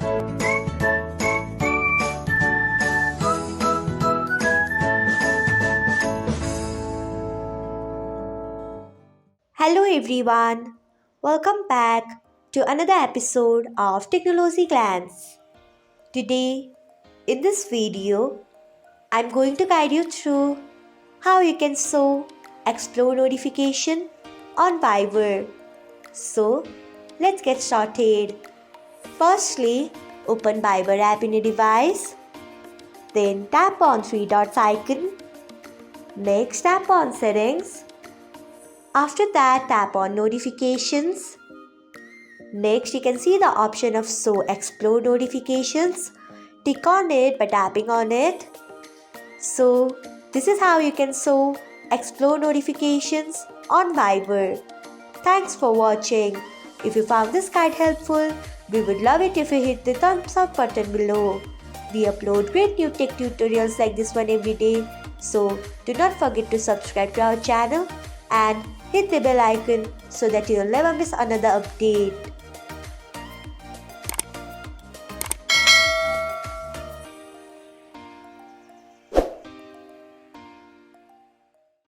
Hello everyone, welcome back to another episode of Technologyglance. Today, in this video, I'm going to guide you through how you can show explore notification on Viber. So, let's get started. Firstly, open Viber app in your device, then tap on three dots icon. Next, tap on settings. After that, tap on notifications. Next, you can see the option of show explore notifications. Tick on it by tapping on it. So, this is how you can show explore notifications on Viber. Thanks for watching. If you found this guide helpful, we would love it if you hit the thumbs up button below. We upload great new tech tutorials like this one every day. So, do not forget to subscribe to our channel and hit the bell icon so that you'll never miss another update.